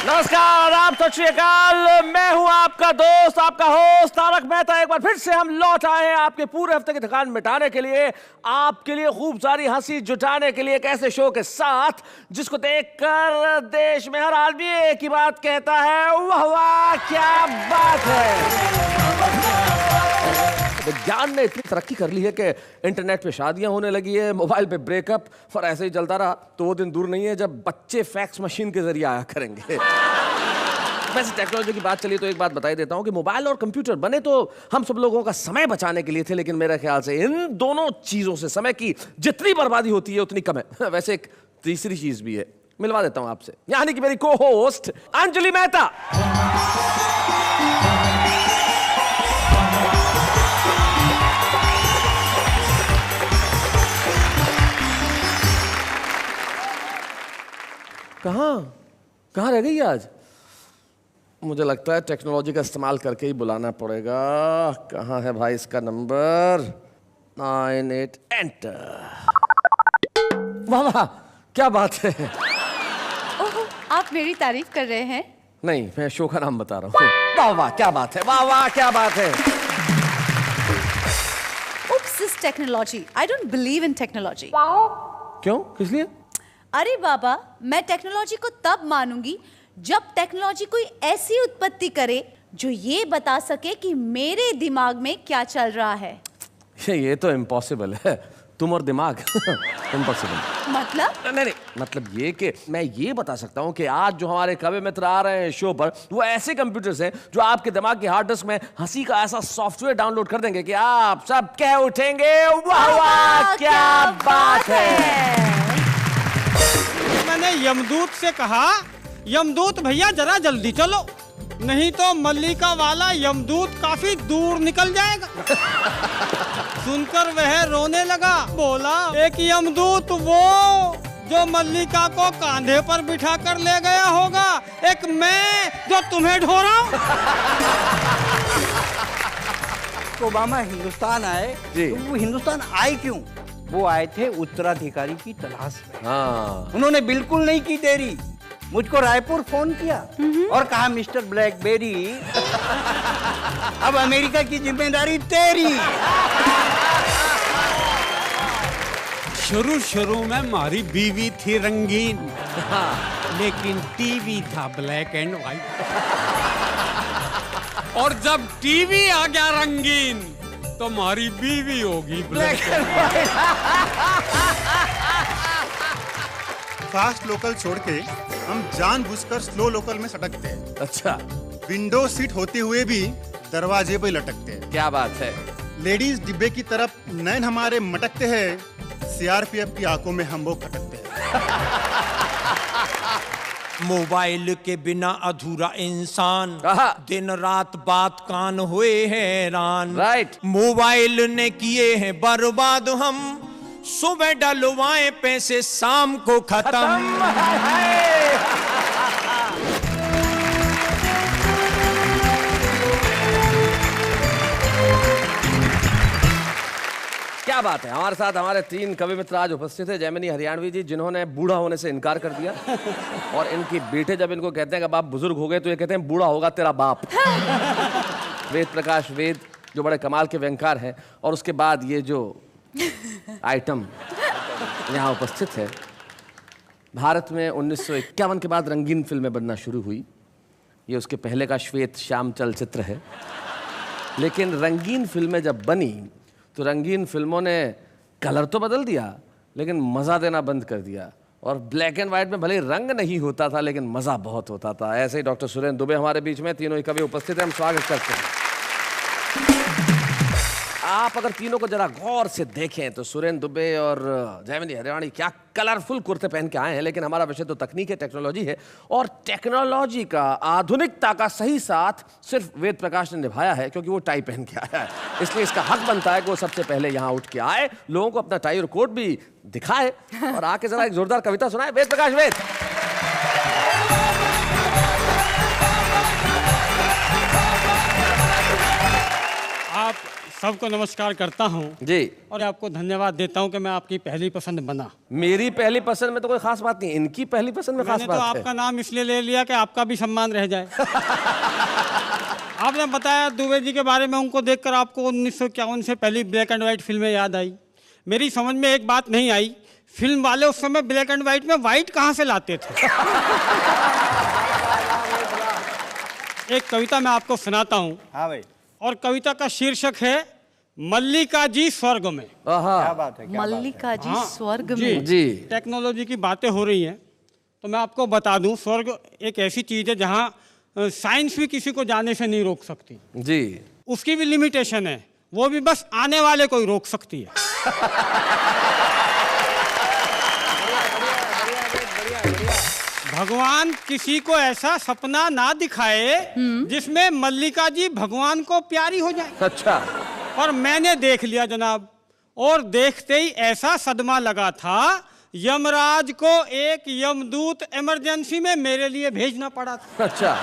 नमस्कार, आप सत श्री अकाल। मैं हूं आपका दोस्त, आपका होस्ट तारक मेहता। एक बार फिर से हम लौट आए हैं आपके पूरे हफ्ते की थकान मिटाने के लिए, आपके लिए खूब सारी हंसी जुटाने के लिए एक ऐसे शो के साथ जिसको देखकर देश में हर आदमी एक ही बात कहता है, वाह वाह क्या बात है। विज्ञान ने इतनी तरक्की कर ली है कि इंटरनेट पे शादियां होने लगी है, मोबाइल पे ब्रेकअप, और ऐसे ही चलता रहा तो वो दिन दूर नहीं है जब बच्चे फैक्स मशीन के जरिए आया करेंगे। वैसे टेक्नोलॉजी की बात चली तो एक बात बता देता हूं कि मोबाइल और कंप्यूटर बने तो हम सब लोगों का समय बचाने के लिए थे, लेकिन मेरे ख्याल से इन दोनों चीजों से समय की जितनी बर्बादी होती है उतनी कम है। वैसे एक तीसरी चीज भी है, मिलवा देता हूं आपसे, यानी कि मेरी को होस्ट अंजलि मेहता। कहाँ रह गई आज? मुझे लगता है टेक्नोलॉजी का इस्तेमाल करके ही बुलाना पड़ेगा। कहाँ है भाई इसका नंबर? 98 एंटर। वाह वाह क्या बात है। ओह, आप मेरी तारीफ कर रहे हैं? नहीं, मैं शो का नाम बता रहा हूँ। वाह वाह क्या बात है, वाह वाह क्या बात है। Oops, this technology. I don't believe in technology. क्यों, किस लिए? अरे बाबा, मैं टेक्नोलॉजी को तब मानूंगी जब टेक्नोलॉजी कोई ऐसी उत्पत्ति करे जो ये बता सके कि मेरे दिमाग में क्या चल रहा है। ये तो इम्पॉसिबल है, तुम और दिमाग। इम्पॉसिबल मतलब? नहीं, मतलब ये कि मैं ये बता सकता हूँ कि आज जो हमारे कवि मित्र आ रहे हैं शो पर, वो ऐसे कंप्यूटर्स हैं जो आपके दिमाग के हार्ड डिस्क में हंसी का ऐसा सॉफ्टवेयर डाउनलोड कर देंगे कि आप सब कह उठेंगे, वाह वाह क्या बात है। मैंने यमदूत से कहा, यमदूत भैया जरा जल्दी चलो, नहीं तो मल्लिका वाला यमदूत काफी दूर निकल जाएगा। सुनकर वह रोने लगा, बोला एक यमदूत वो जो मल्लिका को कांधे पर बिठा कर ले गया होगा, एक मैं जो तुम्हें ढो रहा हूं। ओबामा हिंदुस्तान आए जी। तो वो हिंदुस्तान आए क्यों? वो आए थे उत्तराधिकारी की तलाश में। हाँ। उन्होंने बिल्कुल नहीं की देरी, मुझको रायपुर फोन किया और कहा मिस्टर ब्लैकबेरी अब अमेरिका की जिम्मेदारी तेरी। शुरू में हमारी बीवी थी रंगीन, लेकिन टीवी था ब्लैक एंड व्हाइट। और जब टीवी आ गया रंगीन तो हमारी बीवी होगी black and white. Fast local छोड़ के हम जानबूझकर स्लो लोकल में सटकते हैं। अच्छा, विंडो सीट होते हुए भी दरवाजे पे लटकते हैं। क्या बात है। लेडीज डिब्बे की तरफ नैन हमारे मटकते हैं, सीआरपीएफ की आंखों में हम वो खटकते हैं। मोबाइल के बिना अधूरा इंसान, दिन रात बात कान हुए हैरान। राइट। मोबाइल ने किए हैं बर्बाद हम, सुबह डलवाए पैसे शाम को खत्म। क्या बात है। हमारे साथ हमारे 3 कवि मित्र आज उपस्थित है। जैमिनी हरियाणवी जी, जिन्होंने बूढ़ा होने से इनकार कर दिया, और इनके बेटे जब इनको कहते हैं कि बाप बुजुर्ग हो गए तो ये कहते हैं बूढ़ा होगा तेरा बाप। वेद प्रकाश वेद, जो बड़े कमाल के व्यंगकार हैं। और उसके बाद ये जो आइटम यहाँ उपस्थित है, भारत में 1951 के बाद रंगीन फिल्में बनना शुरू हुई। ये उसके पहले का श्वेत श्याम चलचित्र है, लेकिन रंगीन फिल्में जब बनी तो रंगीन फिल्मों ने कलर तो बदल दिया लेकिन मज़ा देना बंद कर दिया। और ब्लैक एंड व्हाइट में भले रंग नहीं होता था लेकिन मज़ा बहुत होता था। ऐसे ही डॉक्टर सुरेंद्र दुबे हमारे बीच में, तीनों ही कवि उपस्थित हैं, हम स्वागत करते हैं। आप अगर तीनों को जरा गौर से देखें तो सुरेंद्र दुबे और जैमिनी हरियाणी क्या कलरफुल कुर्ते पहन के आए हैं, लेकिन हमारा विषय तो तकनीक है, टेक्नोलॉजी है। और टेक्नोलॉजी का आधुनिकता का सही साथ सिर्फ वेद प्रकाश ने निभाया है, क्योंकि वो टाई पहन के आया है। इसलिए इसका हक बनता है कि वो सबसे पहले यहाँ उठ के आए, लोगों को अपना टाई और कोट भी दिखाए और आके जरा एक जोरदार कविता सुनाए। वेद प्रकाश वेद। आप सबको नमस्कार करता हूँ जी। और आपको धन्यवाद देता हूँ कि मैं आपकी पहली पसंद बना। मेरी पहली पसंद में तो कोई खास बात नहीं, इनकी पहली पसंद में खास मैंने तो बात है। आपका नाम इसलिए ले लिया कि आपका भी सम्मान रह जाए। आपने बताया दुबे जी के बारे में, उनको देखकर आपको 1951 से पहली ब्लैक एंड व्हाइट फिल्में याद आई। मेरी समझ में एक बात नहीं आई, फिल्म वाले उस समय ब्लैक एंड व्हाइट में व्हाइट कहाँ से लाते थे? एक कविता मैं आपको सुनाता हूँ। हाँ भाई, और कविता का शीर्षक है मल्लिका जी स्वर्ग में। क्या बात है, क्या मल्लिका जी हाँ, स्वर्ग जी। में। जी। टेक्नोलॉजी की बातें हो रही हैं तो मैं आपको बता दूं, स्वर्ग एक ऐसी चीज़ है जहां साइंस भी किसी को जाने से नहीं रोक सकती। जी। उसकी भी लिमिटेशन है, वो भी बस आने वाले को ही रोक सकती है। भगवान किसी को ऐसा सपना ना दिखाए जिसमें मल्लिका जी भगवान को प्यारी हो जाए। अच्छा। और मैंने देख लिया जनाब, और देखते ही ऐसा सदमा लगा था, यमराज को एक यमदूत इमरजेंसी में मेरे लिए भेजना पड़ा था। अच्छा।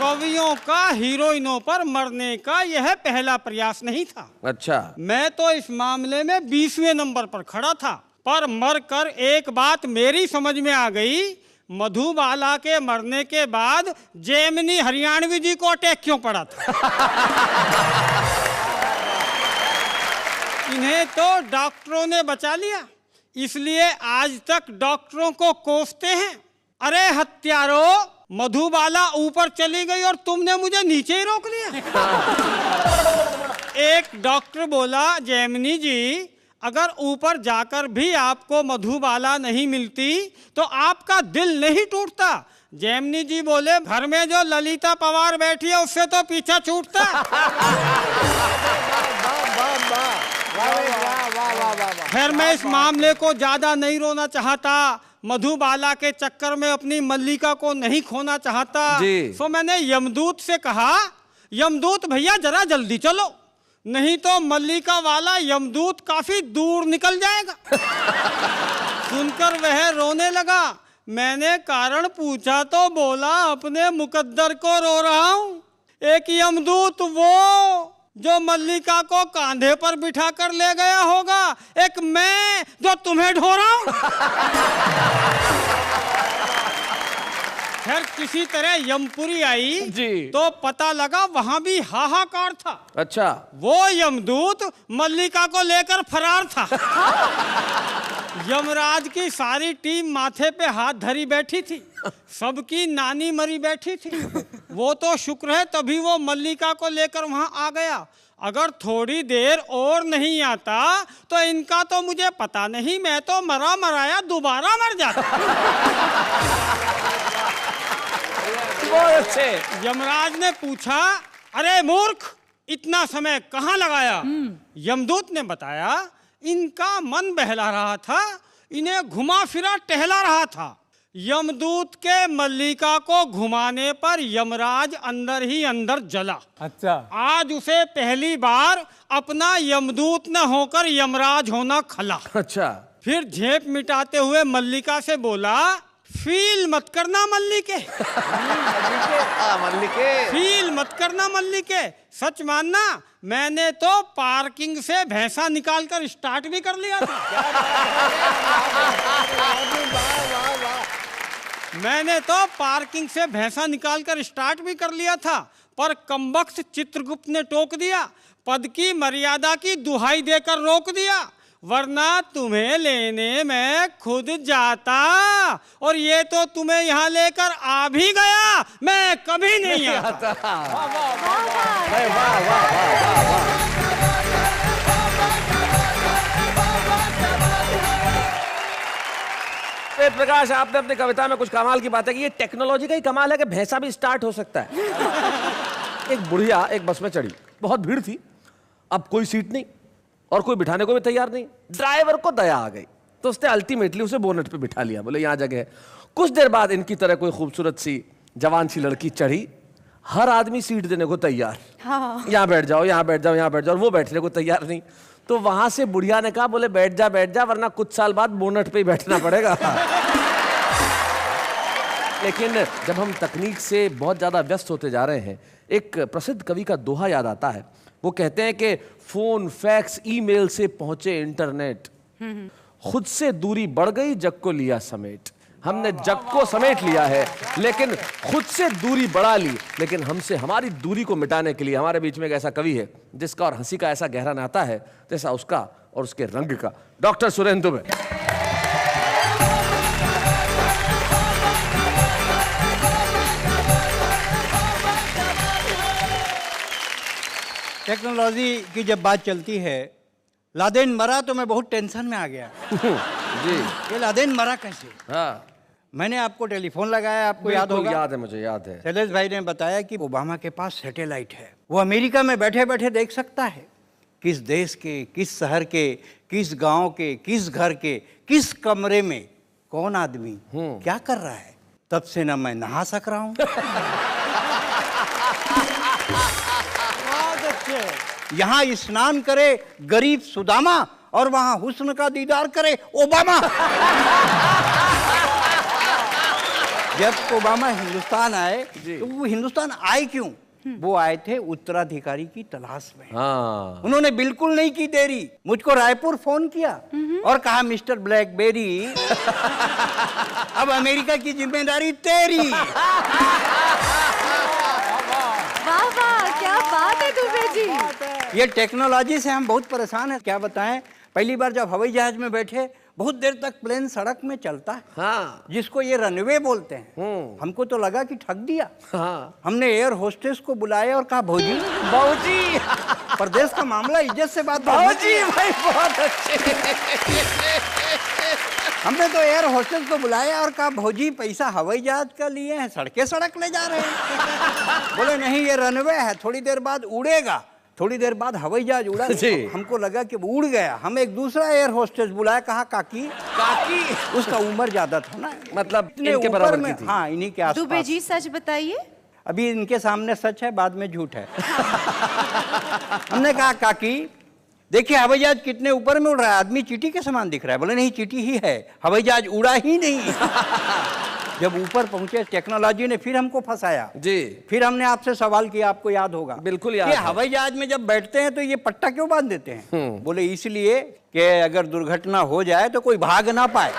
कवियों का हीरोइनों पर मरने का यह पहला प्रयास नहीं था। अच्छा। मैं तो इस मामले में 20वें नंबर पर खड़ा था, पर मरकर एक बात मेरी समझ में आ गई, मधुबाला के मरने के बाद जेमिनी हरियाणवी जी को अटैक क्यों पड़ा था। इन्हें तो डॉक्टरों ने बचा लिया, इसलिए आज तक डॉक्टरों को कोसते हैं। अरे हत्यारों, मधुबाला ऊपर चली गई और तुमने मुझे नीचे ही रोक लिया। एक डॉक्टर बोला, जेमिनी जी अगर ऊपर जाकर भी आपको मधुबाला नहीं मिलती तो आपका दिल नहीं टूटता। जेमिनी जी बोले, घर में जो ललिता पवार बैठी है उससे तो पीछा छूटता। खैर मैं इस मामले को ज्यादा नहीं रोना चाहता, मधुबाला के चक्कर में अपनी मल्लिका को नहीं खोना चाहता। तो मैंने यमदूत से कहा, यमदूत भैया जरा जल्दी चलो, नहीं तो मल्लिका वाला यमदूत काफी दूर निकल जाएगा। सुनकर वह रोने लगा। मैंने कारण पूछा तो बोला, अपने मुकद्दर को रो रहा हूँ। एक यमदूत वो जो मल्लिका को कांधे पर बिठा कर ले गया होगा, एक मैं जो तुम्हें ढो रहा हूँ। खैर किसी तरह यमपुरी आई जी। तो पता लगा वहां भी हाहाकार था। अच्छा। वो यमदूत मल्लिका को लेकर फरार था। यमराज की सारी टीम माथे पे हाथ धरी बैठी थी, सबकी नानी मरी बैठी थी। वो तो शुक्र है तभी वो मल्लिका को लेकर वहां आ गया, अगर थोड़ी देर और नहीं आता तो इनका तो मुझे पता नहीं, मैं तो मरा मराया दोबारा मर जाता। बहुत अच्छे। यमराज ने पूछा, अरे मूर्ख इतना समय कहाँ लगाया? यमदूत ने बताया, इनका मन बहला रहा था, इन्हें घुमा फिरा टहला रहा था। यमदूत के मल्लिका को घुमाने पर यमराज अंदर ही अंदर जला। अच्छा। आज उसे पहली बार अपना यमदूत न होकर यमराज होना खला। अच्छा। फिर झेप मिटाते हुए मल्लिका से बोला, फील मत करना मल्लिके। मल्लिके। फील मत करना मल्लिके, सच मानना मैंने तो पार्किंग से भैंसा निकालकर स्टार्ट भी कर लिया था। मैंने तो पार्किंग से भैंसा निकालकर स्टार्ट भी कर लिया था, पर कमबख्त चित्रगुप्त ने टोक दिया, पद की मर्यादा की दुहाई देकर रोक दिया, वरना तुम्हें लेने मैं खुद जाता, और ये तो तुम्हें यहाँ लेकर आ भी गया, मैं कभी नहीं आता। वेद प्रकाश, आपने अपनी कविता में कुछ कमाल की बात है कि ये टेक्नोलॉजी का ही कमाल है कि भैंसा भी स्टार्ट हो सकता है। एक बुढ़िया एक बस में चढ़ी, बहुत भीड़ थी, अब कोई सीट नहीं और कोई बिठाने को भी तैयार नहीं। ड्राइवर को दया आ गई तो उसने अल्टीमेटली उसे बोनट पे बिठा लिया, बोले यहाँ जगह है। कुछ देर बाद इनकी तरह कोई खूबसूरत सी जवान सी लड़की चढ़ी, हर आदमी सीट देने को तैयार, यहाँ बैठ जाओ, यहाँ बैठ जाओ, यहाँ बैठ जाओ, वो बैठने को तैयार नहीं। तो वहां से बुढ़िया ने कहा, बोले बैठ जा वरना कुछ साल बाद बोनट पे ही बैठना पड़ेगा। लेकिन जब हम तकनीक से बहुत ज्यादा व्यस्त होते जा रहे हैं, एक प्रसिद्ध कवि का दोहा याद आता है, वो कहते हैं कि फोन, फैक्स, ईमेल से पहुंचे इंटरनेट, खुद से दूरी बढ़ गई, जग को लिया समेट। हमने जग को समेट लिया है, लेकिन खुद से दूरी बढ़ा ली। लेकिन हमसे हमारी दूरी को मिटाने के लिए हमारे बीच में एक ऐसा कवि है जिसका और हंसी का ऐसा गहरा नाता है जैसा उसका और उसके रंग का। डॉक्टर सुरेंद्र दुबे। टेक्नोलॉजी की जब बात चलती है, लादेन मरा तो मैं बहुत टेंशन में आ गया। जी, ये लादेन मरा कैसे? हाँ, मैंने आपको टेलीफोन लगाया, आपको याद होगा? याद है, मुझे याद है। शैलेश भाई ने बताया कि ओबामा के पास सैटेलाइट है, वो अमेरिका में बैठे बैठे देख सकता है किस देश के, किस शहर के, किस गांव के, किस घर के, किस कमरे में कौन आदमी क्या कर रहा है। तब से ना मैं नहा सक रहा हूं। यहाँ स्नान करे गरीब सुदामा और वहां हुस्न का दीदार करे ओबामा। जब ओबामा हिंदुस्तान आए तो वो हिंदुस्तान आए क्यों? वो आए थे उत्तराधिकारी की तलाश में। हाँ। उन्होंने बिल्कुल नहीं की देरी, मुझको रायपुर फोन किया और कहा मिस्टर ब्लैकबेरी अब अमेरिका की जिम्मेदारी तेरी। वाह वाह, क्या बात है दुबे जी। ये टेक्नोलॉजी से हम बहुत परेशान हैं, क्या बताएं। पहली बार जब हवाई जहाज में बैठे, बहुत देर तक प्लेन सड़क में चलता है, हाँ, जिसको ये रनवे बोलते हैं। हमको तो लगा कि ठग दिया। हाँ। हमने एयर होस्टेस को बुलाया और कहा भौजी बाबूजी, प्रदेश का मामला इज्जत से बात बाबूजी भाई बहुत अच्छे। हमने तो एयर होस्टेस को बुलाया और कहा भौजी पैसा हवाई जहाज का लिए हैं, सड़के सड़क ले जा रहे हैं। बोले नहीं, ये रनवे है, थोड़ी देर बाद उड़ेगा। थोड़ी देर बाद हवाई जहाज उड़ा। हमको लगा कि वो उड़ गया। हम एक दूसरा एयर होस्टेस बुलाया, कहा काकी काकी। उसका उम्र ज्यादा था ना, मतलब इनके बराबर की थी। हाँ, इन्हीं के आसपास। दुबे जी सच बताइए। अभी इनके सामने सच है, बाद में झूठ है। हमने कहा काकी देखिए हवाई जहाज कितने ऊपर में उड़ रहा है, आदमी चींटी के समान दिख रहा है। बोले नहीं, चींटी ही है, हवाई जहाज उड़ा ही नहीं। जब ऊपर पहुंचे टेक्नोलॉजी ने फिर हमको फंसाया जी। फिर हमने आपसे सवाल किया, आपको याद होगा? बिल्कुल याद है। हवाई जहाज में जब बैठते हैं तो ये पट्टा क्यों बांध देते हैं? बोले इसलिए कि अगर दुर्घटना हो जाए तो कोई भाग ना पाए।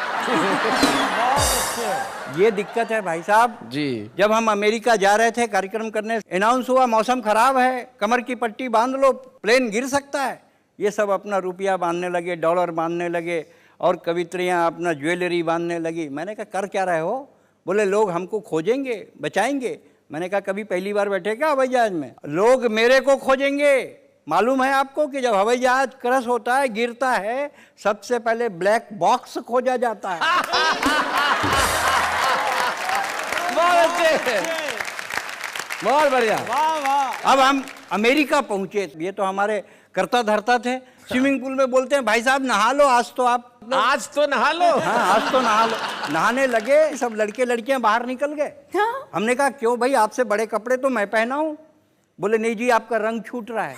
ये दिक्कत है भाई साहब जी। जब हम अमेरिका जा रहे थे कार्यक्रम करने, अनाउंस हुआ मौसम खराब है, कमर की पट्टी बांध लो, प्लेन गिर सकता है। ये सब अपना रुपया बांधने लगे, डॉलर बांधने लगे और कवित्रियां अपना ज्वेलरी बांधने लगी। मैंने कहा कर क्या रहे हो? बोले लोग हमको खोजेंगे, बचाएंगे। मैंने कहा कभी पहली बार बैठे क्या हवाई जहाज में? लोग मेरे को खोजेंगे। मालूम है आपको कि जब हवाई जहाज क्रश होता है, गिरता है, सबसे पहले ब्लैक बॉक्स खोजा जाता है। बहुत बढ़िया। वाह वाह। अब हम अमेरिका पहुंचे, ये तो हमारे करता धरता थे। स्विमिंग पूल में बोलते हैं भाई साहब नहा लो, आज तो आप आज तो नहा लो। हाँ, आज तो नहा लो। नहाने लगे, सब लड़के लड़कियां बाहर निकल गए। हाँ? हमने कहा क्यों भाई, आपसे बड़े कपड़े तो मैं पहना हूं। बोले नहीं जी, आपका रंग छूट रहा है।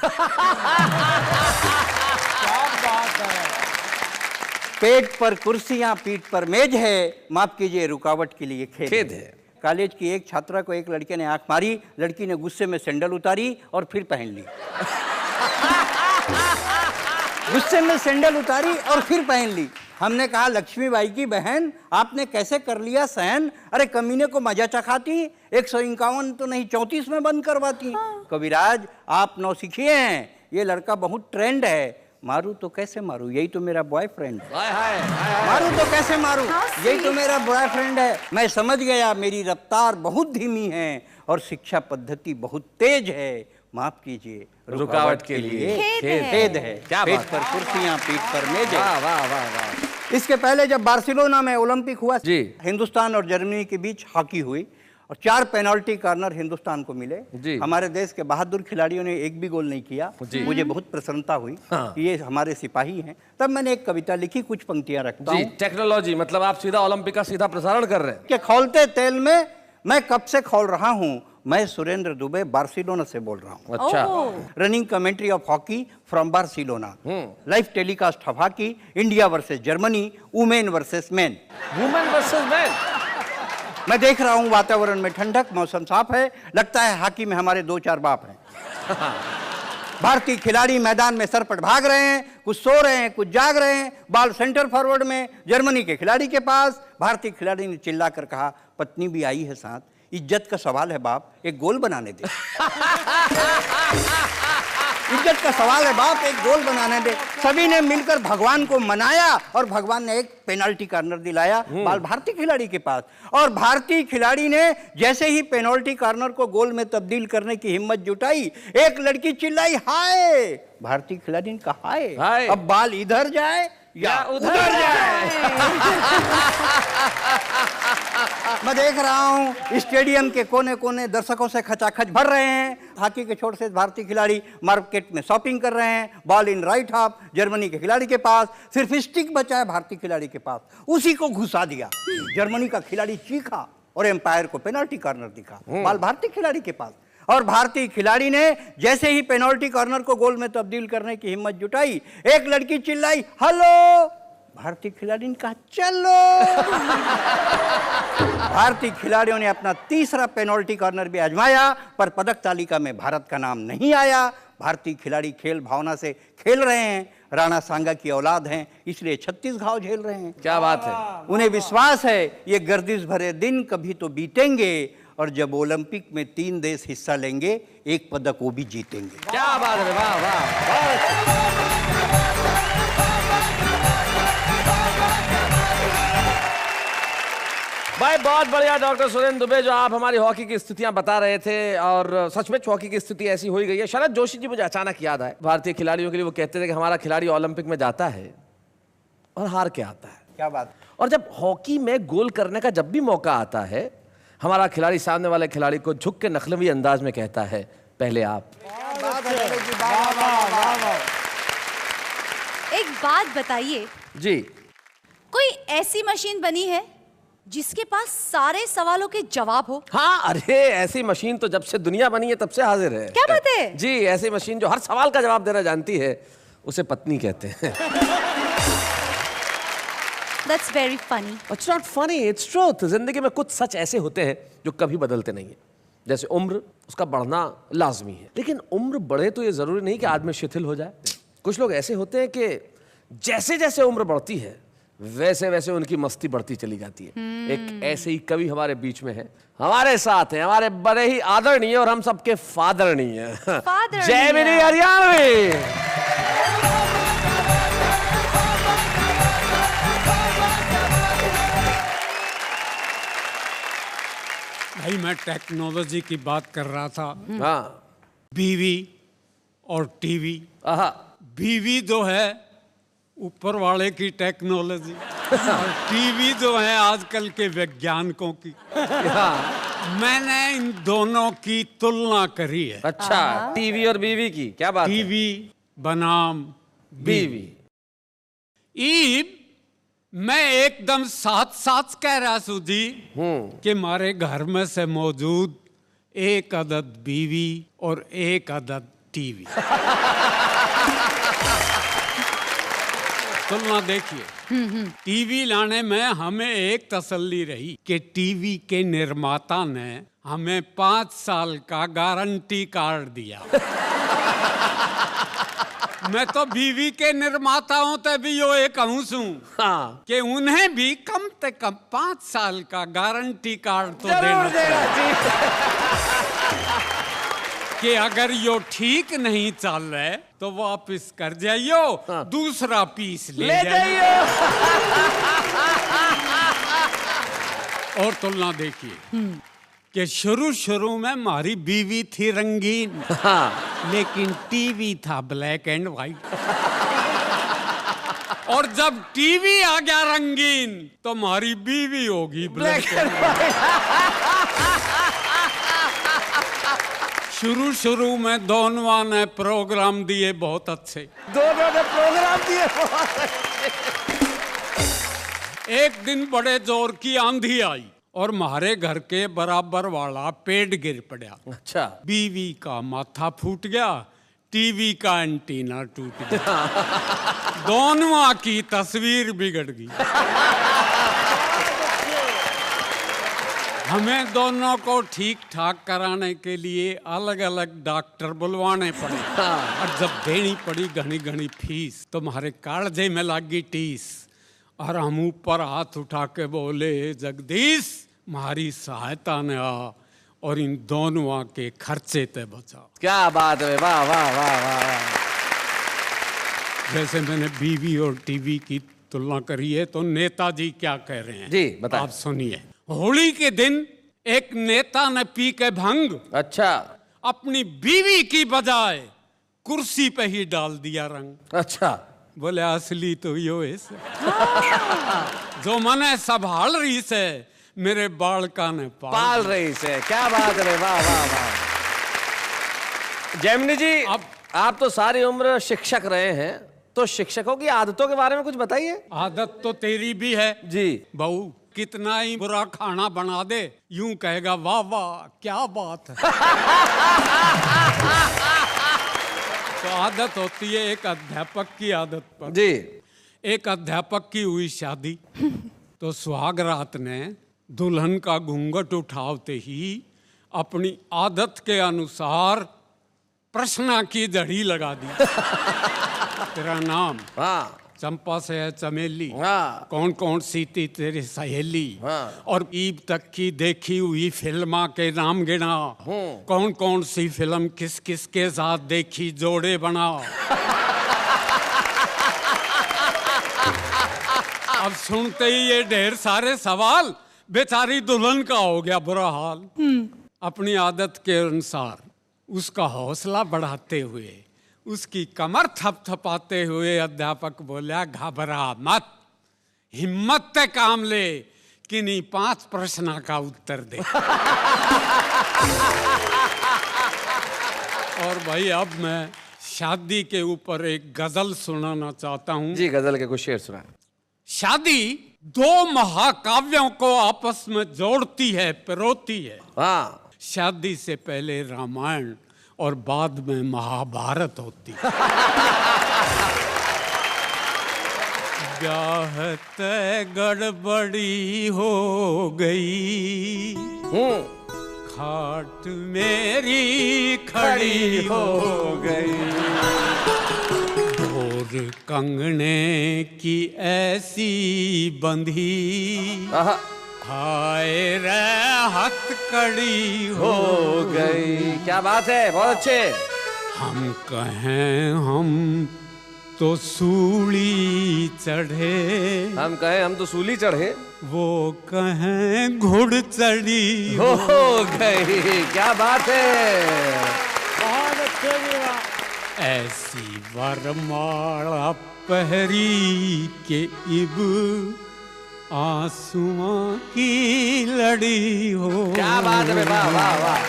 पेट पर कुर्सियां, पीठ पर मेज है, माफ कीजिए रुकावट के लिए खेद है। कॉलेज की एक छात्रा को एक लड़के ने आंख मारी, लड़की ने गुस्से में सैंडल उतारी और फिर पहन ली। गुस्से में सैंडल उतारी और फिर पहन ली। हमने कहा लक्ष्मीबाई की बहन, आपने कैसे कर लिया सहन? अरे कमीने को मजा चखाती, 151 तो नहीं 34 में बंद करवाती। कविराज आप नौसिखिए हैं, ये लड़का बहुत ट्रेंड है। मारू तो कैसे मारू, यही तो मेरा बॉयफ्रेंड है। मारू तो कैसे मारू, यही तो मेरा बॉयफ्रेंड है। मैं समझ गया मेरी रफ्तार बहुत धीमी है और शिक्षा पद्धति बहुत तेज है, माफ कीजिए रुकावट के लिए खेद है। क्या पेट बात पर कुर्सियां, पीठ पर मेज है। वाह वाह वाह वाह। इसके पहले जब बार्सिलोना में ओलंपिक हुआ जी। हिंदुस्तान और जर्मनी के बीच हॉकी हुई और 4 पेनल्टी कॉर्नर हिंदुस्तान को मिले जी। हमारे देश के बहादुर खिलाड़ियों ने एक भी गोल नहीं किया। मुझे बहुत प्रसन्नता हुई हाँ। कि ये हमारे सिपाही हैं। तब मैंने एक कविता लिखी, कुछ पंक्तियां रखता जी। हूँ। टेक्नोलॉजी मतलब आप सीधा ओलंपिक का सीधा प्रसारण कर रहे हैं कि खौलते तेल में मैं कब से खौल रहा हूँ, मैं सुरेंद्र दुबे बार्सिलोना से बोल रहा हूँ। अच्छा। Running commentary of hockey from Barcelona, live telecast of hockey, India versus Germany, women versus man. Women versus man. मैं देख रहा हूँ वातावरण में ठंडक, मौसम साफ है, लगता है हॉकी में हमारे 2-4 बाप हैं। भारतीय खिलाड़ी मैदान में सरपट भाग रहे हैं, कुछ सो रहे हैं, कुछ जाग रहे हैं। बॉल सेंटर फॉरवर्ड में जर्मनी के खिलाड़ी के पास। भारतीय खिलाड़ी ने चिल्लाकर कहा, पत्नी भी आई है साथ, इज्जत का सवाल है बाप, एक गोल बनाने दे। इज्जत का सवाल है बाप, एक गोल बनाने दे। सभी ने मिलकर भगवान को मनाया और भगवान ने एक पेनल्टी कॉर्नर दिलाया बॉल भारतीय खिलाड़ी के पास। और भारतीय खिलाड़ी ने जैसे ही पेनल्टी कॉर्नर को गोल में तब्दील करने की हिम्मत जुटाई, एक लड़की चिल्लाई, हाय। भारतीय खिलाड़ी ने कहा, हाय, अब बॉल इधर जाए या उधर जाए। मैं देख रहा हूं स्टेडियम के कोने कोने दर्शकों से खचाखच भर रहे हैं। हॉकी के छोर से भारतीय खिलाड़ी मार्केट में शॉपिंग कर रहे हैं। Ball in right half Germany के खिलाड़ी के पास, सिर्फ स्टिक बचा है भारतीय खिलाड़ी के पास, उसी को घुसा दिया। जर्मनी का खिलाड़ी चीखा और एम्पायर को पेनल्टी कॉर्नर दिखा। बॉल भारतीय खिलाड़ी के पास और भारतीय खिलाड़ी ने जैसे ही पेनल्टी कॉर्नर को गोल में तब्दील करने की हिम्मत जुटाई, एक लड़की चिल्लाई, हेलो। भारतीय खिलाड़ी ने कहा, चलो। भारतीय खिलाड़ियों ने अपना तीसरा पेनल्टी कॉर्नर भी आजमाया, पर पदक तालिका में भारत का नाम नहीं आया। भारतीय खिलाड़ी खेल भावना से खेल रहे हैं, राणा सांगा की औलाद हैं, इसलिए 36 घाव झेल रहे हैं। क्या बात है। उन्हें विश्वास है ये गर्दिश भरे दिन कभी तो बीतेंगे और जब ओलंपिक में 3 देश हिस्सा लेंगे, एक पदक वो भी जीतेंगे। क्या बात है, वाह वाह। भाई बहुत बढ़िया डॉक्टर सुरेंद्र दुबे, जो आप हमारी हॉकी की स्थितियां बता रहे थे, और सचमुच हॉकी की स्थिति ऐसी हो ही गई है। शरद जोशी जी मुझे अचानक याद आए, भारतीय खिलाड़ियों के लिए वो कहते थे कि हमारा खिलाड़ी ओलंपिक में जाता है और हार के आता है। क्या बात। और जब हॉकी में गोल करने का जब भी मौका आता है, हमारा खिलाड़ी सामने वाले खिलाड़ी को झुक के नखलवी अंदाज में कहता है, पहले आप। एक बात बताइए जी, कोई ऐसी मशीन बनी है जिसके पास सारे सवालों के जवाब हो? हाँ, अरे ऐसी मशीन तो जब से दुनिया बनी है तब से हाजिर है। क्या बात है? जी, ऐसी मशीन जो हर सवाल का जवाब देना जानती है, उसे पत्नी कहते हैं। That's very funny. It's not funny, it's truth. जिंदगी में कुछ सच ऐसे होते हैं जो कभी बदलते नहीं है। जैसे उम्र, उसका बढ़ना लाजमी है, लेकिन उम्र बढ़े तो ये जरूरी नहीं कि आदमी शिथिल हो जाए। कुछ लोग ऐसे होते हैं कि जैसे जैसे उम्र बढ़ती है वैसे वैसे उनकी मस्ती बढ़ती चली जाती है। एक ऐसे ही कवि हमारे बीच में है, हमारे साथ हैं, हमारे बड़े ही आदरणीय और हम सबके फादरणीय जयमिनी हरियाणवी। भाई मैं टेक्नोलॉजी की बात कर रहा था। हाँ, बीवी और टीवी। बीवी जो है ऊपर वाले की टेक्नोलॉजी और टीवी जो है आजकल के वैज्ञानिकों की। मैंने इन दोनों की तुलना करी है। अच्छा, टीवी और बीवी की क्या बात है? टीवी बनाम बीवी। ईब मैं एकदम साथ साथ कह रहा हूं जी कि हमारे घर में से मौजूद एक अदद बीवी और एक अदद टीवी। तुलना देखिए, टीवी लाने में हमें एक तसल्ली रही कि टीवी के निर्माता ने हमें 5 साल का गारंटी कार्ड दिया। मैं तो बीवी के निर्माताओं ते भी यो एक कहूं कि उन्हें भी कम से कम 5 साल का गारंटी कार्ड तो देना चाहिए कि अगर यो ठीक नहीं चल रहे तो वापिस कर जाइयो, दूसरा पीस ले जाइयो। और तुलना देखिए कि शुरू में हमारी बीवी थी रंगीन, लेकिन टीवी था ब्लैक एंड व्हाइट। और जब टीवी आ गया रंगीन तो हमारी बीवी होगी ब्लैक एंड व्हाइट। शुरू में दोनों ने प्रोग्राम दिए बहुत अच्छे, एक दिन बड़े जोर की आंधी आई और हमारे घर के बराबर वाला पेड़ गिर पड़ा। अच्छा, बीवी का माथा फूट गया, टीवी का एंटीना टूट गया, दोनों की तस्वीर बिगड़ गई। हमें दोनों को ठीक ठाक कराने के लिए अलग अलग डॉक्टर बुलवाने पड़े। और जब देनी पड़ी घनी घनी फीस, तुम्हारे कालजे में लगी टीस। और हम ऊपर हाथ उठा के बोले, जगदीश हमारी सहायता ने आ और इन दोनों के खर्चे ते बचा। क्या बात है, वाह वाह वाह वाह। जैसे मैंने बीवी और टीवी की तुलना करी है, तो नेताजी क्या कह रहे हैं जी बताएं। आप सुनिए। होली के दिन एक नेता ने पी के भंग अच्छा अपनी बीवी की बजाय कुर्सी पे ही डाल दिया रंग। अच्छा, बोले असली तो यो है जो मने संभाल रही से मेरे बालका ने पाल रही से। क्या बात है, वाह वाह वाह। जैमिनी जी, अब आप तो सारी उम्र शिक्षक रहे हैं, तो शिक्षकों की आदतों के बारे में कुछ बताइए। आदत तो तेरी भी है जी। बहू कितना ही बुरा खाना बना दे, यूं कहेगा वाह वाह क्या बात है। तो आदत होती है एक अध्यापक की आदत पर। जी। एक अध्यापक की हुई शादी, तो सुहाग रात ने दुल्हन का घूंघट उठाते ही अपनी आदत के अनुसार प्रश्न की जड़ी लगा दी। तेरा नाम? हाँ। चंपा से है चमेली। हाँ। कौन कौन सी थी तेरी सहेली? हाँ। और ईब तक की देखी हुई फिल्मा के नाम गिना। कौन कौन सी फिल्म किस किस के साथ देखी, जोड़े बना। अब सुनते ही ये ढेर सारे सवाल, बेचारी दुल्हन का हो गया बुरा हाल। अपनी आदत के अनुसार उसका हौसला बढ़ाते हुए, उसकी कमर थपथपाते हुए अध्यापक बोला, घबरा मत, हिम्मत से काम ले, किन्हीं 5 प्रश्न का उत्तर दे। और भाई अब मैं शादी के ऊपर एक गजल सुनाना चाहता हूँ। जी, गजल के कुछ शेर सुना। शादी 2 महाकाव्यों को आपस में जोड़ती है, पिरोती है। हाँ। शादी से पहले रामायण और बाद में महाभारत होती है। ब्याहत गड़बड़ी हो गई, खाट मेरी खड़ी हो गई। और कंगने की ऐसी बंधी, हाय रे हथकड़ी हो गई। क्या बात है, बहुत अच्छे। हम कहें हम तो सूली चढ़े, हम कहें हम तो सूली चढ़े, वो कहें घुड़ चढ़ी हो गई। क्या बात है, बहुत अच्छे। ऐसी वरमाला पहरी के इब आंसुओं की लड़ी हो। क्या बात है, वाह वाह वाह।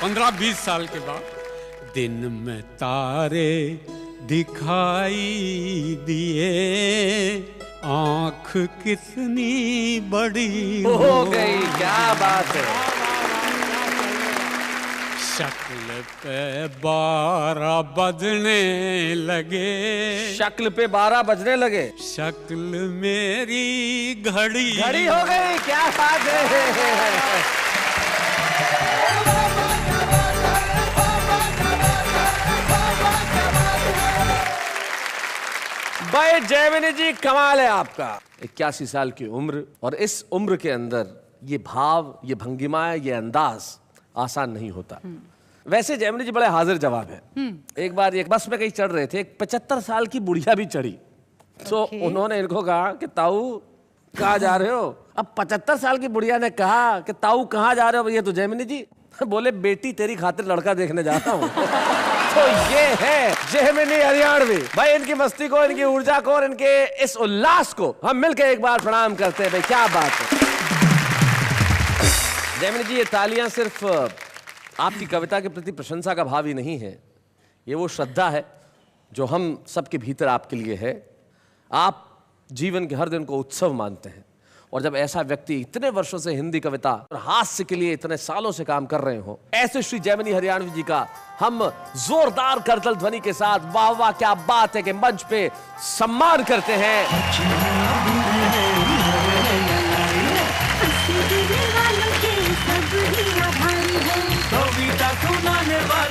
15-20 साल के बाद दिन में तारे दिखाई दिए, आंख कितनी बड़ी हो गई। क्या बात है। शक्ल पे 12 बजने लगे, शक्ल पे 12 बजने लगे, शक्ल मेरी घड़ी घड़ी हो गई। क्या बात है। भाई जैमिनी जी, कमाल है आपका। 81 साल की उम्र, और इस उम्र के अंदर ये भाव, ये भंगिमा, ये अंदाज आसान नहीं होता। वैसे जैमिनी जी बड़े हाजिर जवाब है। एक बार एक बस में कहीं चढ़ रहे थे, एक 75 साल की बुढ़िया भी चढ़ी। तो उन्होंने इनको कहा कि ताऊ कहाँ जा रहे हो? अब 75 साल की बुढ़िया ने कहा कि ताऊ कहाँ जा रहे हो? ये तो जैमिनी जी बोले, बेटी तेरी खातिर लड़का देखने जाता हूँ। तो ये है जैमिनी हरियाणवी। भाई इनकी मस्ती को, इनकी ऊर्जा को और इनके इस उल्लास को हम मिलकर एक बार प्रणाम करते हैं। भाई क्या बात है। जैमिनी जी, ये तालियां सिर्फ आपकी कविता के प्रति प्रशंसा का भाव ही नहीं है, ये वो श्रद्धा है जो हम सबके भीतर आपके लिए है। आप जीवन के हर दिन को उत्सव मानते हैं, और जब ऐसा व्यक्ति इतने वर्षों से हिंदी कविता और हास्य के लिए इतने सालों से काम कर रहे हो, ऐसे श्री जैमिनी हरियाणवी जी का हम जोरदार करतल ध्वनि के साथ वाह वाह क्या बात है के मंच पे सम्मान करते हैं।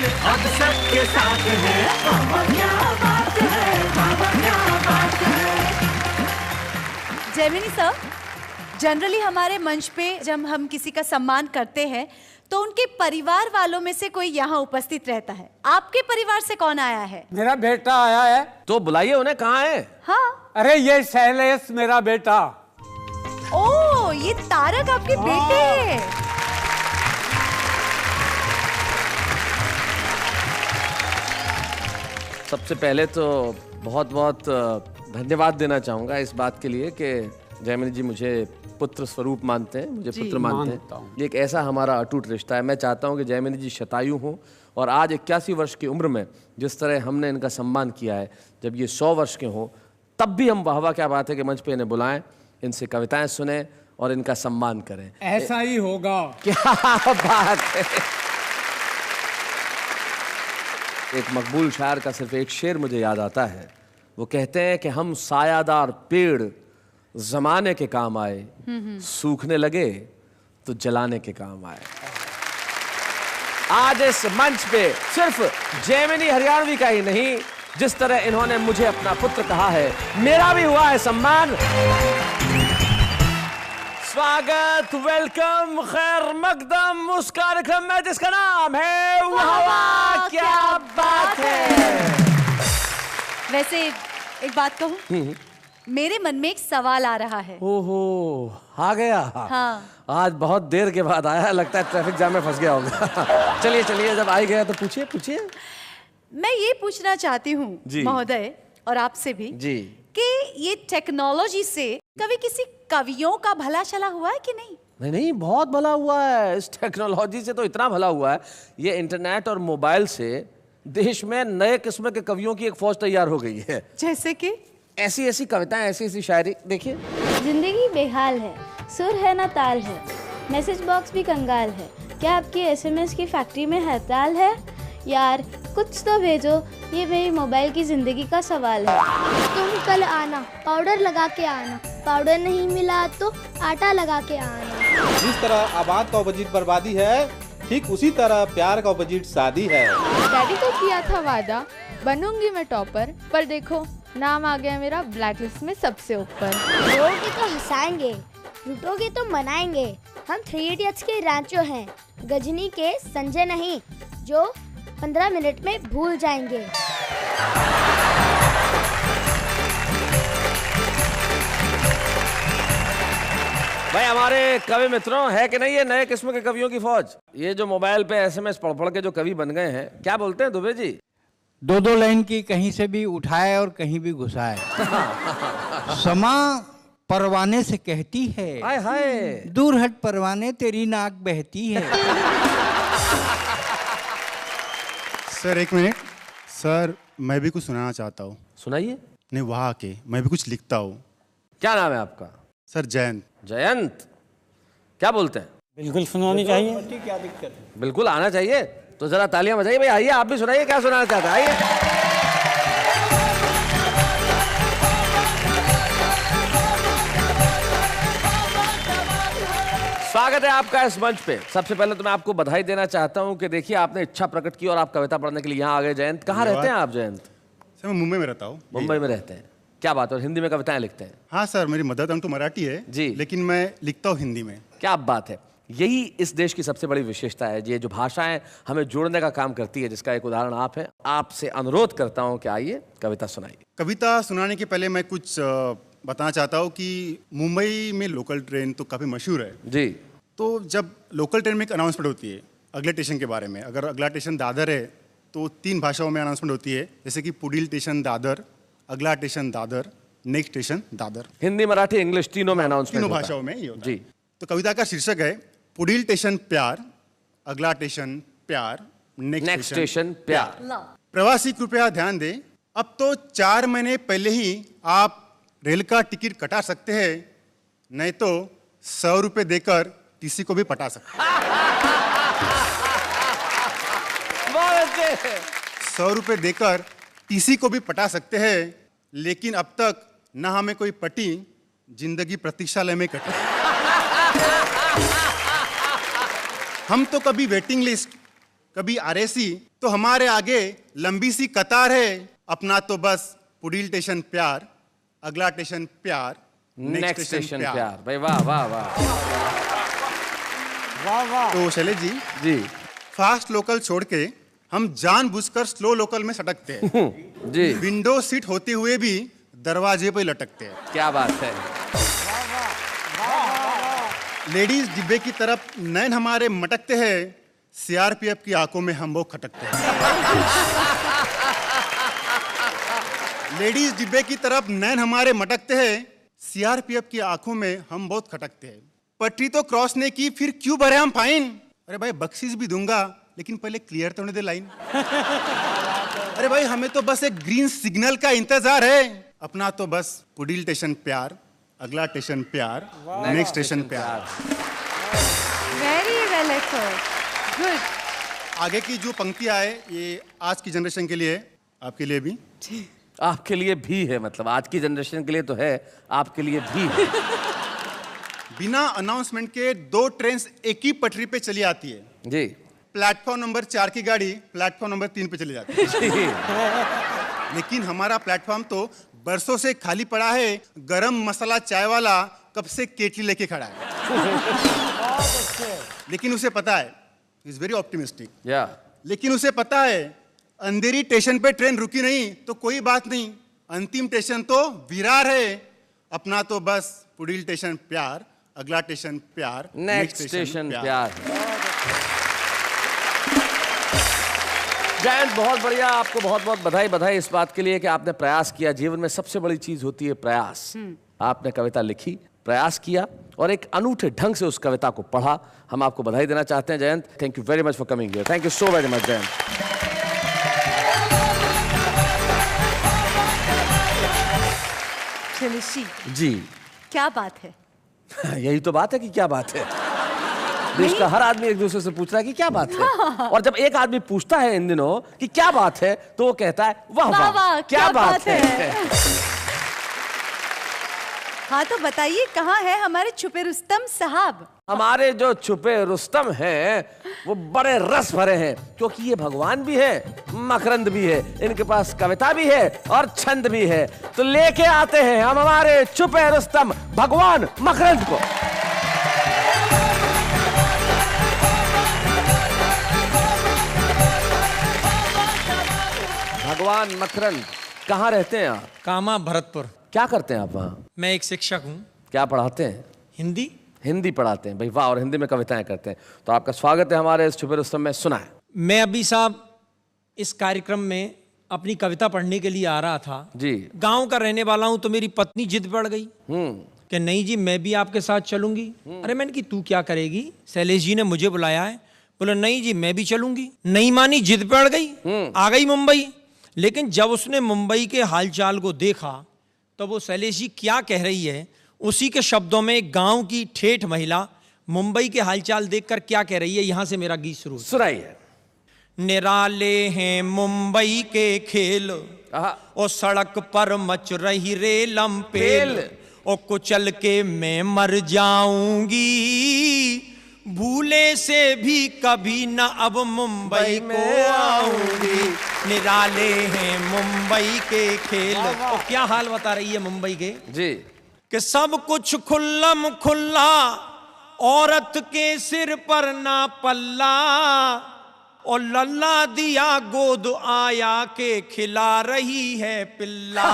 अब सबके साथ है, बाबा क्या बात है, बाबा क्या बात है। जैमिनी सर, जनरली हमारे मंच पे जब हम किसी का सम्मान करते हैं तो उनके परिवार वालों में से कोई यहाँ उपस्थित रहता है। आपके परिवार से कौन आया है? मेरा बेटा आया है। तो बुलाइए उन्हें, कहाँ है? हाँ। अरे ये शैलेश मेरा बेटा। ओ, ये तारक आपके बेटे हैं। सबसे पहले तो बहुत बहुत धन्यवाद देना चाहूँगा इस बात के लिए कि जैमिनी जी मुझे पुत्र स्वरूप मानते हैं, मुझे पुत्र मानते हैं। ये एक ऐसा हमारा अटूट रिश्ता है। मैं चाहता हूँ कि जैमिनी जी शतायु हों और आज 81 वर्ष की उम्र में जिस तरह हमने इनका सम्मान किया है, जब ये 100 वर्ष के हों तब भी हम वाह क्या बात है कि मंच पे इन्हें बुलाएं, इनसे कविताएं सुने और इनका सम्मान करें। ऐसा ही होगा। क्या बात है। एक मकबूल शायर का सिर्फ एक शेर मुझे याद आता है। वो कहते हैं कि हम सायादार पेड़ जमाने के काम आए, सूखने लगे तो जलाने के काम आए। आज इस मंच पे सिर्फ जैमिनी हरियाणवी का ही नहीं, जिस तरह इन्होंने मुझे अपना पुत्र कहा है, मेरा भी हुआ है सम्मान। स्वागत, वेलकम, खैर मकदम उस कार्यक्रम में जिसका नाम है वाह क्या बात है। वैसे एक बात कहूँ, मेरे मन में एक सवाल आ रहा है। ओहो, आ गया। हाँ। आज बहुत देर के बाद आया, लगता है ट्रैफिक जाम में फंस गया होगा। चलिए चलिए, जब आ ही गया तो पूछिए पूछिए। मैं ये पूछना चाहती हूँ महोदय और आपसे भी जी कि ये टेक्नोलॉजी से कभी किसी कवियों का भला चला हुआ है कि नहीं? नहीं नहीं, बहुत भला हुआ है। इस टेक्नोलॉजी से तो इतना भला हुआ है, ये इंटरनेट और मोबाइल से देश में नए किस्म के कवियों की एक फौज तैयार हो गई है। जैसे कि ऐसी ऐसी कविताएं, ऐसी ऐसी शायरी। देखिए, जिंदगी बेहाल है, सुर है ना ताल है, मैसेज बॉक्स भी कंगाल है, क्या आपकी एसएमएस की फैक्ट्री में हड़ताल है? यार कुछ तो भेजो, ये मेरी मोबाइल की जिंदगी का सवाल है। तुम कल आना, पाउडर लगा के आना, पाउडर नहीं मिला तो आटा लगा के आना। जिस तरह आबाद का अपोजिट बर्बादी है, ठीक उसी तरह प्यार का अपोजिट शादी है। डैडी को किया था वादा, बनूंगी मैं टॉपर, पर देखो नाम आ गया मेरा ब्लैकलिस्ट में सबसे ऊपर। रोगे तो हंसाएंगे, लूटोगे तो मनाएंगे। हम 3 इडियट्स के रांचो हैं, गजनी के संजय नहीं, जो 15 मिनट में भूल जाएंगे। भाई हमारे कवि मित्रों, है कि नहीं ये नए किस्म के कवियों की फौज? ये जो मोबाइल पे एसएमएस पढ़ पढ़ के जो कवि बन गए हैं, क्या बोलते हैं दुबे जी? 2-2 लाइन की कहीं से भी उठाए और कहीं भी घुसाए। समा परवाने से कहती है, हाय हाय, दूर हट परवाने तेरी नाक बहती है। सर एक मिनट, सर मैं भी कुछ सुनाना चाहता हूँ। सुनाइए। नहीं, वहाँ के मैं भी कुछ लिखता हूँ। क्या नाम है आपका? सर जयंत। जयंत, क्या बोलते हैं? बिल्कुल सुनानी चाहिए। क्या दिक्कत है? बिल्कुल आना चाहिए। तो जरा तालियां बजाइए भाई। आइए, आप भी सुनाइए, क्या सुनाना चाहते हैं? आइए। स्वागत है आपका इस मंच पे। सबसे पहले तो मैं आपको बधाई देना चाहता हूं कि देखिए आपने इच्छा प्रकट की और आप कविता पढ़ने के लिए यहाँ आ गए। जयंत, कहाँ रहते हैं आप जयंत? सर मैं मुंबई में रहता हूँ। मुंबई में रहते हैं, क्या बात है। और हिंदी में कविताएं लिखते हैं? हाँ सर, मेरी मदर टंग तो मराठी है जी, लेकिन मैं लिखता हूँ हिंदी में। क्या बात है। यही इस देश की सबसे बड़ी विशेषता है, ये जो भाषाएं हमें जोड़ने का काम करती है, जिसका एक उदाहरण आप हैं। आपसे अनुरोध करता हूं कि आइए कविता सुनाइए। कविता सुनाने के पहले मैं कुछ बताना चाहता हूँ कि मुंबई में लोकल ट्रेन तो काफ़ी मशहूर है जी। तो जब लोकल ट्रेन में एक अनाउंसमेंट होती है अगले स्टेशन के बारे में, अगर अगला स्टेशन दादर है तो 3 भाषाओं में अनाउंसमेंट होती है, जैसे कि पुडील स्टेशन दादर, अगला station Dadar, next station Dadar. Hindi, Marathi, English तीनों में अनाउंसमेंट, तीनों भाषाओं में ये होता जी। है। तो कविता का शीर्षक है पुडील स्टेशन प्यार, अगला स्टेशन प्यार, नेक्स्ट स्टेशन प्यार। प्रवासी कृपया ध्यान दें, अब तो 4 महीने पहले ही आप रेल का टिकट कटा सकते हैं, नहीं तो 100 रुपए देकर टीसी को भी पटा सकते हैं। 100 रुपए देकर टीसी को भी पटा सकते हैं, लेकिन अब तक न हमें कोई पटी, जिंदगी प्रतीक्षालय में कटी। हम तो कभी वेटिंग लिस्ट, कभी आरएसी, तो हमारे आगे लंबी सी कतार है। अपना तो बस पुडील स्टेशन प्यार, अगला स्टेशन प्यार, नेक्स्ट स्टेशन प्यार। भाई वाह वाह वाह वाह वाह। तो शैलेश जी जी, फास्ट लोकल छोड़ के हम जानबूझकर स्लो लोकल में सटकते हैं जी। विंडो सीट होते हुए भी दरवाजे पे लटकते हैं। क्या बात है। लेडीज डिब्बे की तरफ नैन हमारे मटकते हैं, सीआरपीएफ की आंखों में हम वो खटकते हैं। लेडीज डिब्बे की तरफ नैन हमारे मटकते हैं, सीआरपीएफ की आंखों में हम बहुत खटकते हैं। पटरी तो क्रॉस ने की, फिर क्यों भरे हम फाइन? अरे भाई बख्शीश भी दूंगा, लेकिन पहले क्लियर तो होने दे लाइन। अरे भाई हमें तो बस एक ग्रीन सिग्नल का इंतजार है। अपना तो बस पुडील स्टेशन प्यार, अगला स्टेशन प्यार, नेक्स्ट स्टेशन प्यार। Very well effort, good. आगे की जो पंक्तियां है ये आज की जनरेशन के लिए है, आपके लिए भी। आपके लिए भी है, मतलब आज की जनरेशन के लिए तो है, आपके लिए भी है। बिना अनाउंसमेंट के 2 ट्रेन एक ही पटरी पे चली आती है जी। प्लेटफॉर्म नंबर 4 की गाड़ी प्लेटफॉर्म नंबर 3 पे चली जाती है। लेकिन हमारा प्लेटफॉर्म तो बरसों से खाली पड़ा है। गरम मसाला चाय वाला कब से केटली लेके खड़ा है। लेकिन उसे पता है, इज वेरी ऑप्टिमिस्टिक। लेकिन उसे पता है अंधेरी स्टेशन पे ट्रेन रुकी नहीं तो कोई बात नहीं, अंतिम स्टेशन तो विरार है। अपना तो बस पुडील स्टेशन प्यार, अगला स्टेशन प्यार, नेक्स्ट स्टेशन प्यार। जयंत बहुत बढ़िया, आपको बहुत बहुत बधाई इस बात के लिए कि आपने प्रयास किया। जीवन में सबसे बड़ी चीज होती है प्रयास। आपने कविता लिखी, प्रयास किया और एक अनूठे ढंग से उस कविता को पढ़ा। हम आपको बधाई देना चाहते हैं Jayant. Thank you very much for coming here. Thank you so very much Jayant. Shailesh ji, क्या बात है। यही तो बात है कि क्या बात है। देश का हर आदमी एक दूसरे से पूछ रहा है कि क्या बात है। और जब एक आदमी पूछता है इन दिनों कि क्या बात है, तो वो कहता है वाह वाह वाह क्या बात है। हाँ तो बताइए कहाँ है हमारे छुपे रुस्तम साहब। हमारे जो छुपे रुस्तम हैं वो बड़े रस भरे हैं, क्योंकि ये भगवान भी है, मकरंद भी है, इनके पास कविता भी है और छंद भी है। तो लेके आते हैं हम हमारे छुपे रुस्तम भगवान मकरंद को। भगवान मकरंद, कहाँ रहते हैं आप? कामा भरतपुर। क्या करते हैं आप वहाँ? मैं एक शिक्षक हूँ। क्या पढ़ाते हैं? हिंदी। हिंदी पढ़ाते हैं, भाई वाह। और हिंदी में कविताएं करते हैं। तो आपका स्वागत है हमारे इस छुपे रुस्तम में। सुना है मैं अभी साहब इस कार्यक्रम में अपनी कविता पढ़ने के लिए आ रहा था जी। गांव का रहने वाला हूँ, तो मेरी पत्नी जिद पड़ गई कि नहीं जी मैं भी आपके साथ चलूंगी। अरे मैंने कि तू क्या करेगी, शैलेश जी ने मुझे बुलाया है। बोला नहीं जी मैं भी चलूंगी। नहीं मानी, जिद पड़ गई, आ गई मुंबई। लेकिन जब उसने मुंबई के हालचाल को देखा तो वो शैलेश जी क्या कह रही है, उसी के शब्दों में एक गांव की ठेठ महिला मुंबई के हालचाल देखकर क्या कह रही है, यहां से मेरा गीत शुरू। सुनाइए। निराले हैं मुंबई के खेल, और सड़क पर मच रही रेलम पेल, और कुचल के मैं मर जाऊंगी, भूले से भी कभी न अब मुंबई को आऊंगी। निराले हैं मुंबई के खेल। और क्या हाल बता रही है मुंबई के जी, कि सब कुछ खुल्लम खुल्ला, औरत के सिर पर ना पल्ला, और लल्ला दिया गोद आया के खिला रही है पिल्ला।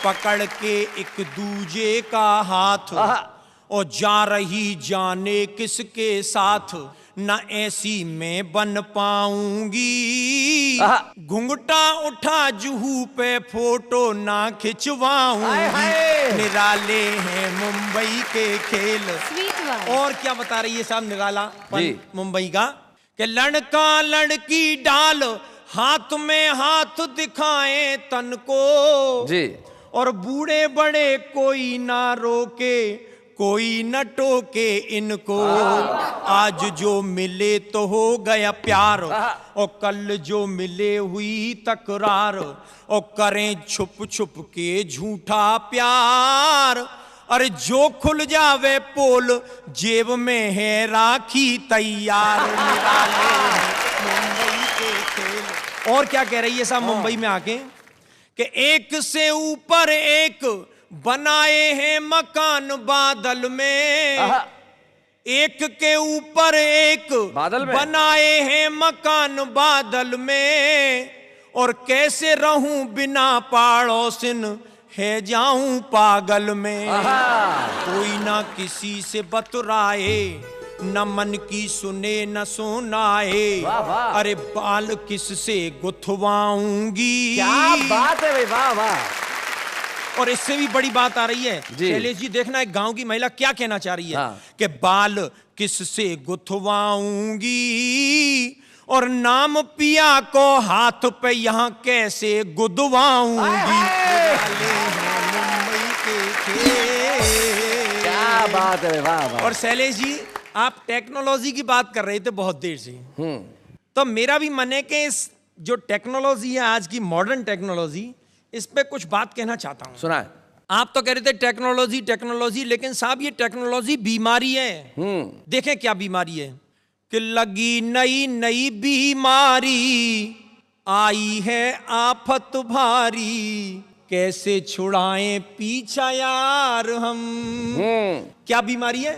पकड़ के एक दूजे का हाथ, और जा रही जाने किसके साथ, न ऐसी मैं बन पाऊंगी, घुंघटा उठा जुहू पे फोटो ना खिंचवाऊंगी। निराले हैं मुंबई के खेल। और क्या बता रही है साहब निराला मुंबई का, कि लड़का लड़की डाल हाथ में हाथ दिखाए तन को जी, और बूढ़े बड़े कोई ना रोके कोई न टोके इनको। आज जो मिले तो हो गया प्यार, और कल जो मिले हुई तकरार, और करें छुप छुप के झूठा प्यार। अरे जो खुल जावे पोल, जेब में है राखी तैयार, निराले हैं मुंबई के खेल। और क्या कह रही है साहब मुंबई में आके कि एक से ऊपर एक बनाए हैं मकान बादल में, एक के ऊपर एक बादल में बनाए हैं मकान बादल में, और कैसे रहूं बिना पड़ोसिन, है जाऊं पागल में। कोई ना किसी से बतराए, न मन की सुने न सुनाए, अरे बाल किससे गुथवाऊंगी। क्या बात है भाई, वाह वाह। और इससे भी बड़ी बात आ रही है शैलेश जी, देखना एक गांव की महिला क्या कहना चाह रही है कि बाल किससे गुथवाऊंगी, और नाम पिया को हाथ पे यहाँ कैसे गुदवाऊंगी। मुंबई के खेल। क्या बात है, वाह वाह। और शैलेश जी आप टेक्नोलॉजी की बात कर रहे थे बहुत देर से, तो मेरा भी मन है कि इस जो टेक्नोलॉजी है आज की मॉडर्न टेक्नोलॉजी, इस पे कुछ बात कहना चाहता हूं। सुनाए। आप तो कह रहे थे टेक्नोलॉजी टेक्नोलॉजी, लेकिन साहब ये टेक्नोलॉजी बीमारी है। देखें क्या बीमारी है कि लगी नई नई बीमारी, आई है आफत भारी, कैसे छुड़ाएं पीछा यार हम। क्या बीमारी है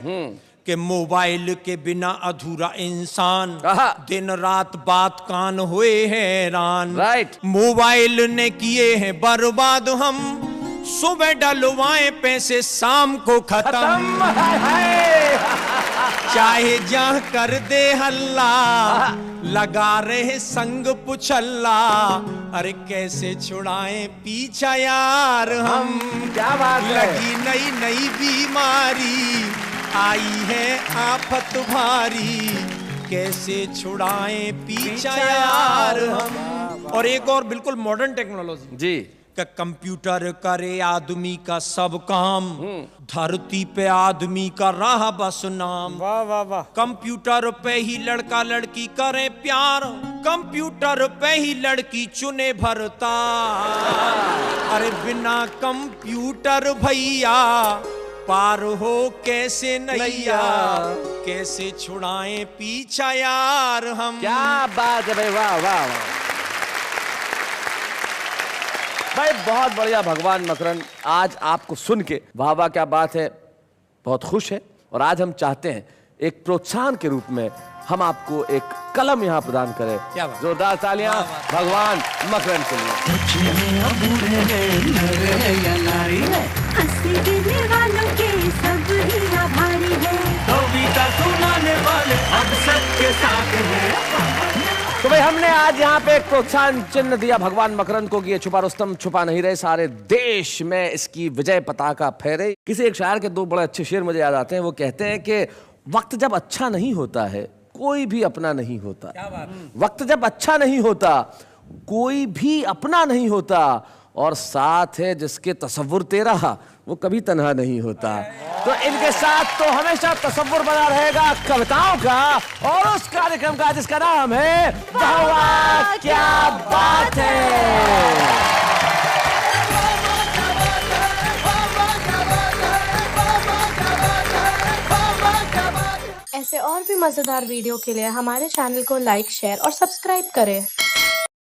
कि मोबाइल के बिना अधूरा इंसान, दिन रात बात कान हुए हैरान। मोबाइल ने किए हैं बर्बाद हम, सुबह डलवाए पैसे शाम को खत्म। चाहे जहाँ कर दे हल्ला, लगा रहे संग पुछल्ला, अरे कैसे छुड़ाएं पीछा यार हम। क्या बात है। लगी नई नई बीमारी, आई है आफत भारी, कैसे छुड़ाएं पीछा यार हम। और एक और बिल्कुल मॉडर्न टेक्नोलॉजी जी, का कंप्यूटर करे आदमी का सब काम, धरती पे आदमी का रहा बस नाम। वाह वाह वाह। कंप्यूटर पे ही लड़का लड़की करे प्यार, कंप्यूटर पे ही लड़की चुने भरता, अरे बिना कंप्यूटर भैया पार हो कैसे नैया, कैसे छुड़ाएं पीछा यार हम। क्या बात है भाई, वाह वाह वाह भाई, बहुत बढ़िया। भगवान मकरंद आज आपको सुन के वाह वाह क्या बात है, बहुत खुश है। और आज हम चाहते हैं एक प्रोत्साहन के रूप में हम आपको एक कलम यहाँ प्रदान करें। क्या बात। जोरदार तालियां भगवान मकरंद के लिए। सब ही आभारी है, कविता सुनाने वाले अब सबके साथ हैं। तो भाई हमने आज यहाँ पे एक प्रोत्साहन चिन्ह दिया भगवान मकरंद को कि ये छुपा रुस्तम छुपा नहीं रहे, सारे देश में इसकी विजय पताका फहरे। किसी एक शायर के दो बड़े अच्छे शेर मुझे याद आते हैं। वो कहते हैं कि वक्त जब अच्छा नहीं होता है कोई भी अपना नहीं होता। क्या बात। वक्त जब अच्छा नहीं होता कोई भी अपना नहीं होता, और साथ है जिसके तसव्वुर तेरा वो कभी तन्हा नहीं होता। तो इनके साथ तो हमेशा तसव्वुर बना रहेगा कविताओं का और उस कार्यक्रम का जिसका नाम है वाह वाह क्या बात है। ऐसे और भी मजेदार वीडियो के लिए हमारे चैनल को लाइक, शेयर और सब्सक्राइब करें।